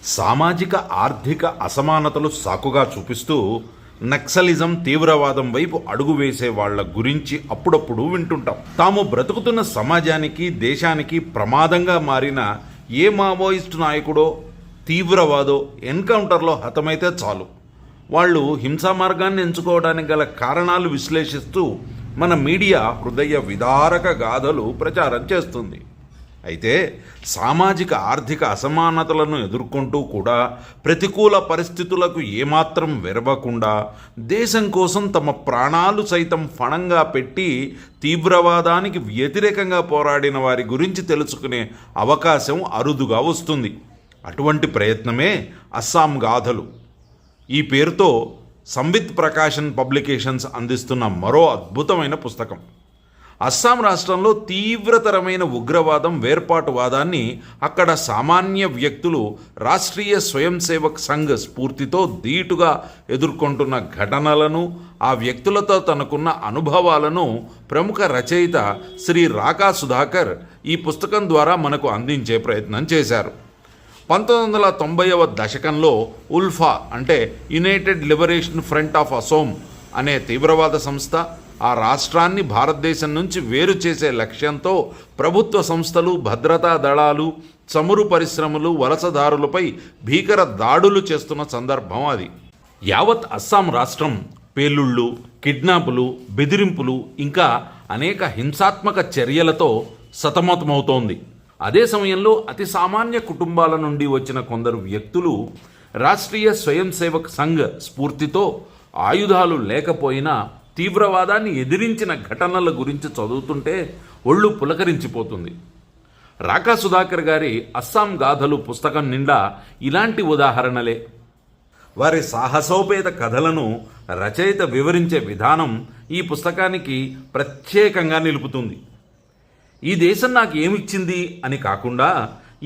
సామాజిక ఆర్థిక అసమానతలు సాకుగా చూపిస్తూ నక్సలిజం తీవ్రవాదం వైపు అడుగు వేసే వాళ్ల గురించి అప్పుడప్పుడు వింటుంటాం. తాము బ్రతుకుతున్న సమాజానికి దేశానికి ప్రమాదంగా మారిన ఏ మావోయిస్టు నాయకుడో తీవ్రవాదో ఎన్కౌంటర్లో హతమైతే చాలు, వాళ్ళు హింసా మార్గాన్ని ఎంచుకోవడానికి గల కారణాలు విశ్లేషిస్తూ మన మీడియా హృదయ విదారక గాథలు ప్రచారం చేస్తుంది. అయితే సామాజిక ఆర్థిక అసమానతలను ఎదుర్కొంటూ కూడా ప్రతికూల పరిస్థితులకు ఏమాత్రం వెరవకుండా దేశం కోసం తమ ప్రాణాలు సైతం ఫణంగా పెట్టి తీవ్రవాదానికి వ్యతిరేకంగా పోరాడిన వారి గురించి తెలుసుకునే అవకాశం అరుదుగా వస్తుంది. అటువంటి ప్రయత్నమే అస్సాం గాథలు. ఈ పేరుతో సంవిత్ ప్రకాశన్ పబ్లికేషన్స్ అందిస్తున్న మరో అద్భుతమైన పుస్తకం. అస్సాం రాష్ట్రంలో తీవ్రతరమైన ఉగ్రవాదం, వేర్పాటువాదాన్ని అక్కడ సామాన్య వ్యక్తులు రాష్ట్రీయ స్వయం సేవక్ సంఘ్ స్ఫూర్తితో ధీటుగా ఎదుర్కొంటున్న ఘటనలను, ఆ వ్యక్తులతో తనకున్న అనుభవాలను ప్రముఖ రచయిత శ్రీ రాకా సుధాకర్ ఈ పుస్తకం ద్వారా మనకు అందించే ప్రయత్నం చేశారు. 1990వ దశకంలో ఉల్ఫా అంటే United liberation front of Assam అనే తీవ్రవాద సంస్థ ఆ రాష్ట్రాన్ని భారతదేశం నుంచి వేరు చేసే లక్ష్యంతో ప్రభుత్వ సంస్థలు, భద్రతా దళాలు, చమురు పరిశ్రమలు, వలసదారులపై భీకర దాడులు చేస్తున్న సందర్భం అది. యావత్ అస్సాం రాష్ట్రం పేలుళ్ళు, కిడ్నాపులు, బెదిరింపులు ఇంకా అనేక హింసాత్మక చర్యలతో సతమతమవుతోంది. అదే సమయంలో అతి సామాన్య కుటుంబాల నుండి వచ్చిన కొందరు వ్యక్తులు రాష్ట్రీయ స్వయం సేవక్ సంఘ్ స్ఫూర్తితో ఆయుధాలు లేకపోయినా తీవ్రవాదాన్ని ఎదిరించిన ఘటనల గురించి చదువుతుంటే ఒళ్ళు పులకరించిపోతుంది. రాకా సుధాకర్ గారి అస్సాం గాథలు పుస్తకం నిండా ఇలాంటి ఉదాహరణలే. వారి సాహసోపేత కథలను రచయిత వివరించే విధానం ఈ పుస్తకానికి ప్రత్యేకంగా నిలుపుతుంది. ఈ దేశం నాకు ఏమిచ్చింది అని కాకుండా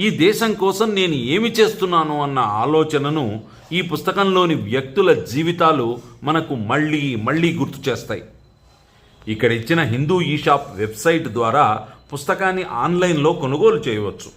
ఈ దేశం కోసం నేను ఏమి చేస్తున్నాను అన్న ఆలోచనను ఈ పుస్తకంలోని వ్యక్తుల జీవితాలు మనకు మళ్ళీ మళ్ళీ గుర్తు చేస్తాయి. ఇక్కడ ఇచ్చిన హిందూ ఈ షాప్ వెబ్సైట్ ద్వారా పుస్తకాన్ని ఆన్లైన్లో కొనుగోలు చేయవచ్చు.